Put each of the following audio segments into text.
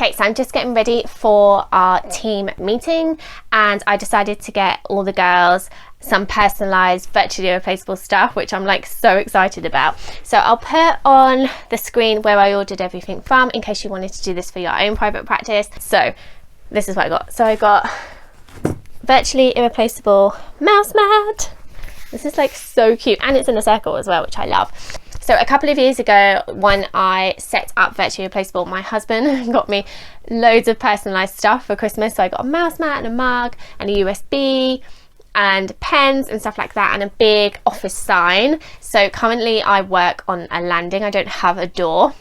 Okay, so I'm just getting ready for our team meeting, and I decided to get all the girls some personalized virtually irreplaceable stuff, which I'm like so excited about. So I'll put on the screen where I ordered everything from in case you wanted to do this for your own private practice. So this is what I got. So I got virtually irreplaceable mouse mat. This is like so cute, and it's in a circle as well, which I love. So a couple of years ago, when I set up Virtually Irreplaceable, my husband got me loads of personalised stuff for Christmas. So I got a mouse mat and a mug and a USB and pens and stuff like that, and a big office sign. So currently I work on a landing. I don't have a door.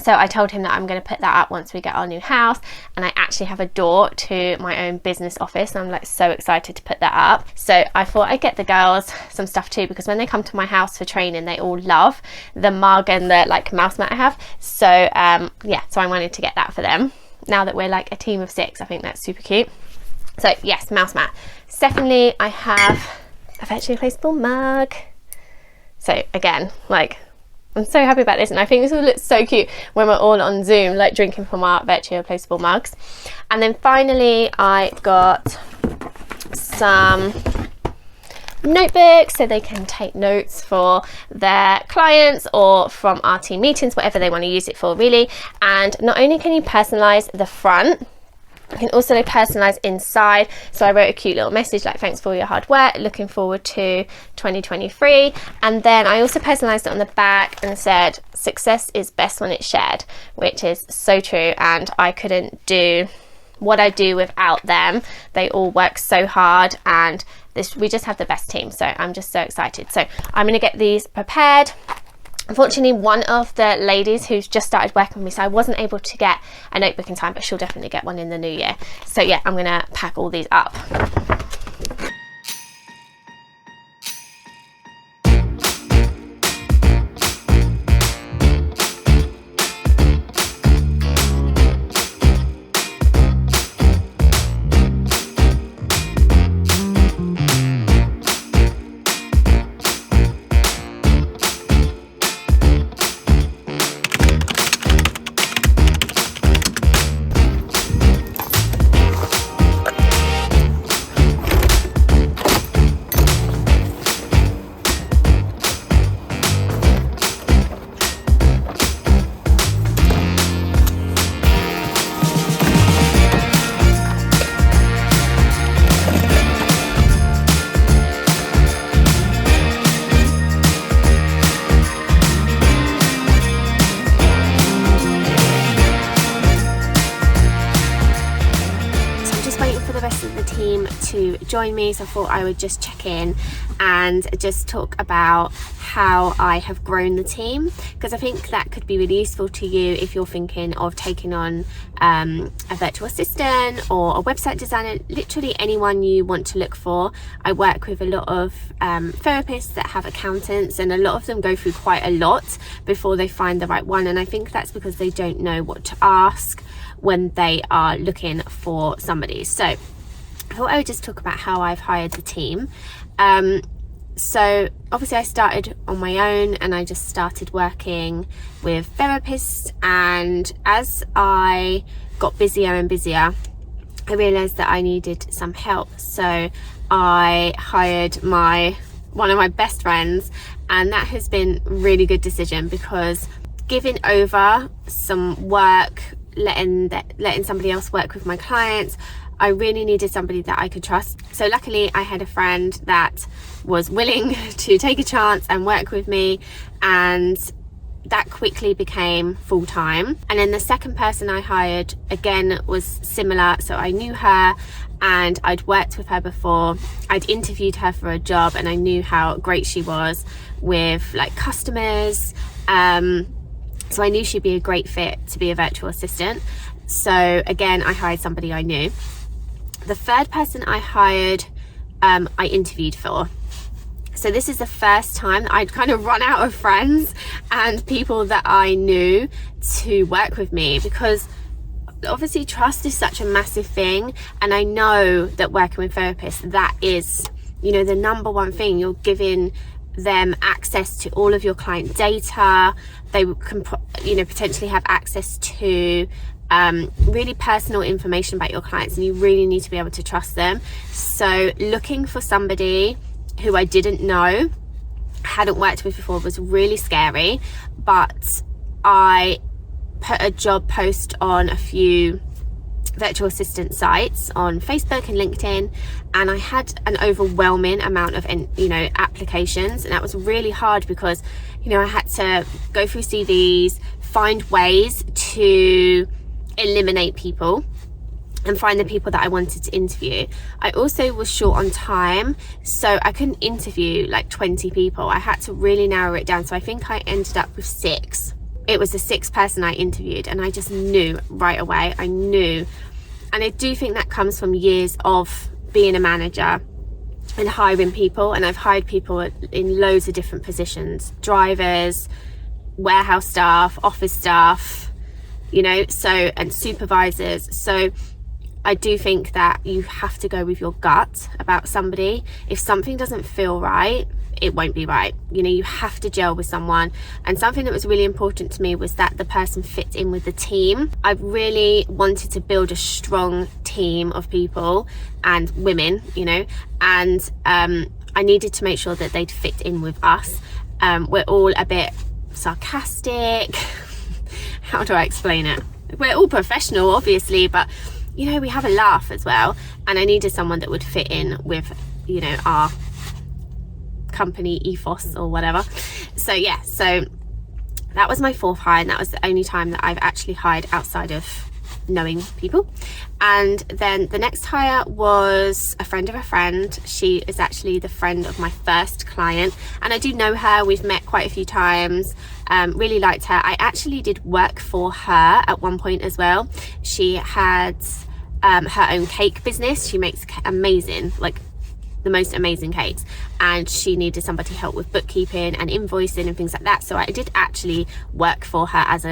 So I told him that I'm going to put that up once we get our new house, and I actually have a door to my own business office, and I'm like so excited to put that up. So I thought I'd get the girls some stuff too, because when they come to my house for training, they all love the mug and the like mouse mat I have. So yeah, so I wanted to get that for them. Now that we're like a team of 6, I think that's super cute. So yes, mouse mat. Secondly, I have a virtually replaceable mug. So again, like, I'm so happy about this, and I think this will look so cute when we're all on Zoom, like drinking from our virtually replaceable mugs. And then finally, I got some notebooks so they can take notes for their clients or from our team meetings, whatever they want to use it for really. And not only can you personalize the front, you can also personalize inside. So I wrote a cute little message like, thanks for all your hard work, looking forward to 2023. And then I also personalized it on the back and said, success is best when it's shared, which is so true. And I couldn't do what I do without them. They all work so hard, and we just have the best team. So I'm just so excited. So I'm going to get these prepared. Unfortunately, one of the ladies who's just started working with me, so I wasn't able to get a notebook in time, but she'll definitely get one in the new year. So yeah, I'm gonna pack all these up. To join me, so I thought I would just check in and just talk about how I have grown the team, because I think that could be really useful to you if you're thinking of taking on a virtual assistant or a website designer, literally anyone you want to look for. I work with a lot of therapists that have accountants, and a lot of them go through quite a lot before they find the right one, and I think that's because they don't know what to ask when they are looking for somebody. So I thought I would just talk about how I've hired the team. So obviously I started on my own, and I just started working with therapists, and as I got busier and busier, I realised that I needed some help. So I hired one of my best friends, and that has been a really good decision, because giving over some work, letting somebody else work with my clients, I really needed somebody that I could trust. So luckily I had a friend that was willing to take a chance and work with me, and that quickly became full-time. And then the second person I hired again was similar. So I knew her and I'd worked with her before. I'd interviewed her for a job, and I knew how great she was with like customers. So I knew she'd be a great fit to be a virtual assistant. So again, I hired somebody I knew. The third person I hired, I interviewed for. So this is the first time that I'd kind of run out of friends and people that I knew to work with me, because obviously trust is such a massive thing, and I know that working with therapists, that is, you know, the number one thing. You're giving them access to all of your client data. They can, you know, potentially have access to really personal information about your clients, and you really need to be able to trust them. So looking for somebody who I didn't know, hadn't worked with before, was really scary. But I put a job post on a few virtual assistant sites on Facebook and LinkedIn, and I had an overwhelming amount of applications, and that was really hard because I had to go through CVs, find ways to eliminate people and find the people that I wanted to interview. I also was short on time, so I couldn't interview like 20 people. I had to really narrow it down, so I think I ended up with 6. It was the 6th person I interviewed, and I just knew right away. I knew. And I do think that comes from years of being a manager and hiring people, and I've hired people in loads of different positions: drivers, warehouse staff, office staff, and supervisors. So I do think that you have to go with your gut about somebody. If something doesn't feel right, it won't be right. You have to gel with someone. And something that was really important to me was that the person fit in with the team. I really wanted to build a strong team of people and women, and I needed to make sure that they'd fit in with us. We're all a bit sarcastic. How do I explain it? We're all professional, obviously, but we have a laugh as well, and I needed someone that would fit in with our company ethos or whatever. So that was my 4th hire, and that was the only time that I've actually hired outside of knowing people. And then the next hire was a friend of a friend. She is actually the friend of my first client, and I do know her. We've met quite a few times. Really liked her. I actually did work for her at one point as well. She had her own cake business. She makes amazing, like the most amazing cakes, and she needed somebody to help with bookkeeping and invoicing and things like that. So I did actually work for her as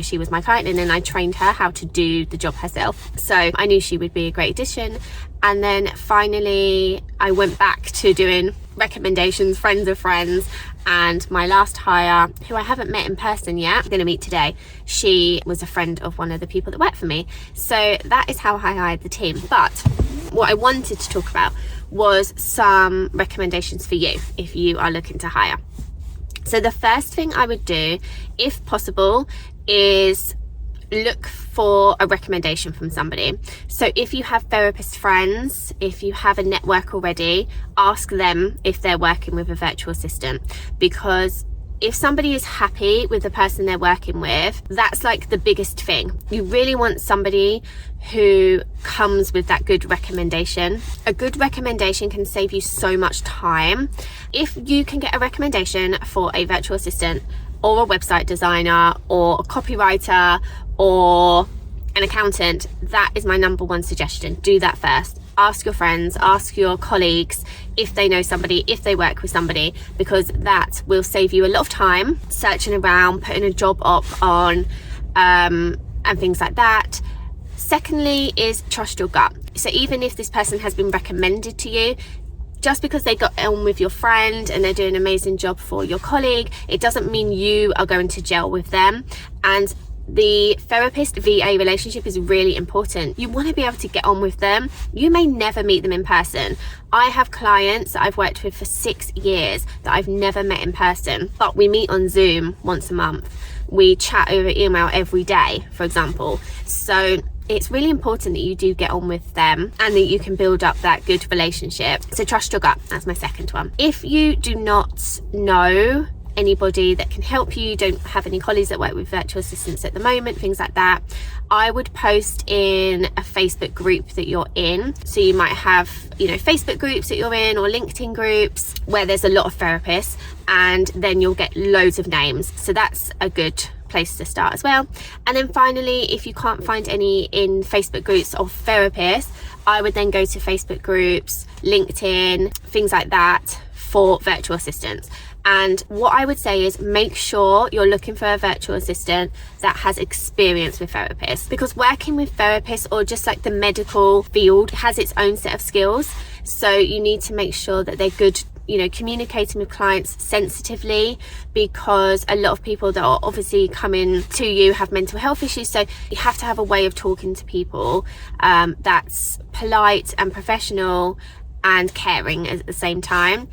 she was my client, and then I trained her how to do the job herself. So I knew she would be a great addition. And then finally I went back to doing recommendations, friends of friends, and my last hire, who I haven't met in person yet, I'm going to meet today, she was a friend of one of the people that worked for me. So that is how I hired the team. But what I wanted to talk about was some recommendations for you if you are looking to hire. So the first thing I would do, if possible, is look for a recommendation from somebody. So if you have therapist friends, if you have a network already, ask them if they're working with a virtual assistant, because if somebody is happy with the person they're working with, that's like the biggest thing. You really want somebody who comes with that good recommendation. A good recommendation can save you so much time. If you can get a recommendation for a virtual assistant or a website designer or a copywriter or an accountant, that is my number one suggestion. Do that first. Ask your friends, ask your colleagues if they know somebody, if they work with somebody, because that will save you a lot of time searching around, putting a job up on, and things like that. Secondly is trust your gut. So even if this person has been recommended to you, just because they got on with your friend and they're doing an amazing job for your colleague, it doesn't mean you are going to gel with them. And the therapist VA relationship is really important. You want to be able to get on with them. You may never meet them in person. I have clients that I've worked with for 6 years that I've never met in person, but we meet on Zoom once a month. We chat over email every day, for example. So it's really important that you do get on with them and that you can build up that good relationship. So trust your gut. That's my second one. If you do not know anybody that can help you, don't have any colleagues that work with virtual assistants at the moment, things like that, I would post in a Facebook group that you're in. So you might have, Facebook groups that you're in or LinkedIn groups where there's a lot of therapists, and then you'll get loads of names. So that's a good place to start as well. And then finally, if you can't find any in Facebook groups of therapists, I would then go to Facebook groups, LinkedIn, things like that for virtual assistants. And what I would say is make sure you're looking for a virtual assistant that has experience with therapists, because working with therapists or just like the medical field has its own set of skills. So you need to make sure that they're good you know, communicating with clients sensitively, because a lot of people that are obviously coming to you have mental health issues. So you have to have a way of talking to people that's polite and professional and caring at the same time.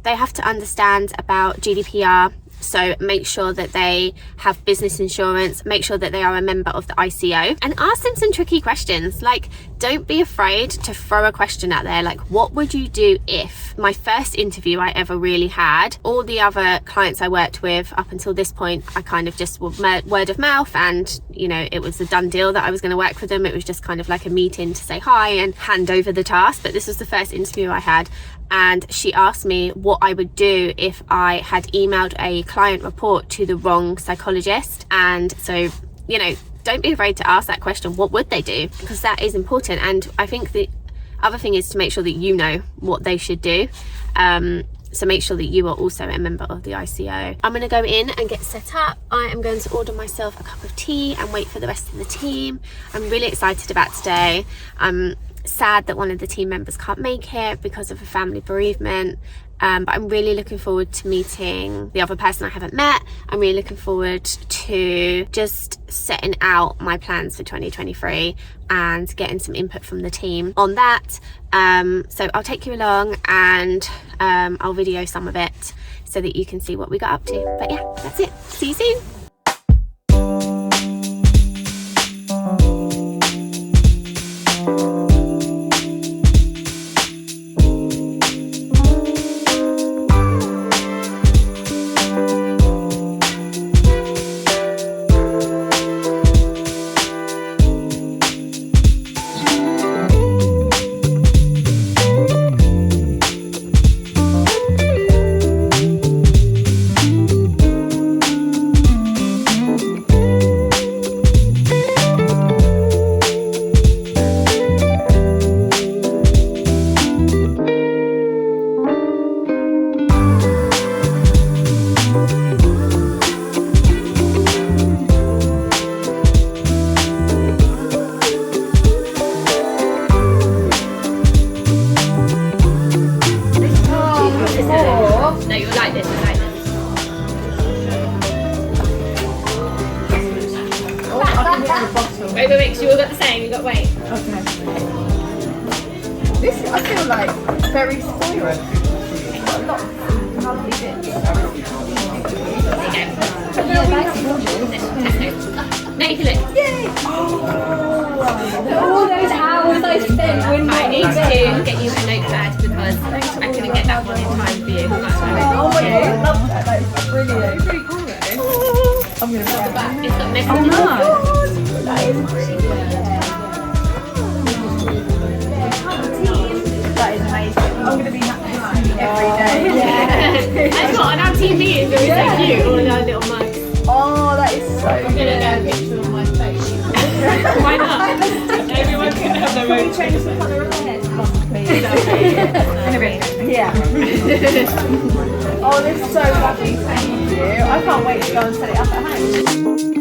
They have to understand about GDPR. So make sure that they have business insurance, make sure that they are a member of the ICO, and ask them some tricky questions. Like, don't be afraid to throw a question out there. Like, what would you do if? My first interview I ever really had, all the other clients I worked with up until this point, I kind of just word of mouth, and you know, it was a done deal that I was going to work with them. It was just kind of like a meeting to say hi and hand over the task. But this was the first interview I had, and she asked me what I would do if I had emailed a client report to the wrong psychologist. And so, you know, don't be afraid to ask that question. What would they do? Because that is important. And I think the other thing is to make sure that you know what they should do. So make sure that you are also a member of the ICO. I'm going to go in and get set up. I am going to order myself a cup of tea and wait for the rest of the team. I'm really excited about today. I'm sad that one of the team members can't make it because of a family bereavement. But I'm really looking forward to meeting the other person I haven't met. I'm really looking forward to just setting out my plans for 2023 and getting some input from the team on that. So I'll take you along, and I'll video some of it so that you can see what we got up to. But yeah, that's it. See you soon. Wait, you all got the same, you got to wait. Okay. This, I feel like, very spoiled. A lot of lovely bits. Now you can look. Yay! All those hours I spent when I need to get you a notepad because I couldn't get that one in time for you. Oh my god, I love that. That is brilliant. It's really cool though. I'm going to buy that. It's got messages. Oh no! That is brilliant. That is amazing. I'm going to be happy every day. Yeah. That's what, on our team meetings, it was so cute, all of our little mugs. Oh, that is so I'm going to get a picture of my face. Why not? Everyone can have their own. Change the colour of my hair, please. Yeah. Oh, this is so lovely. Thank you. I can't wait to go and set it up at home.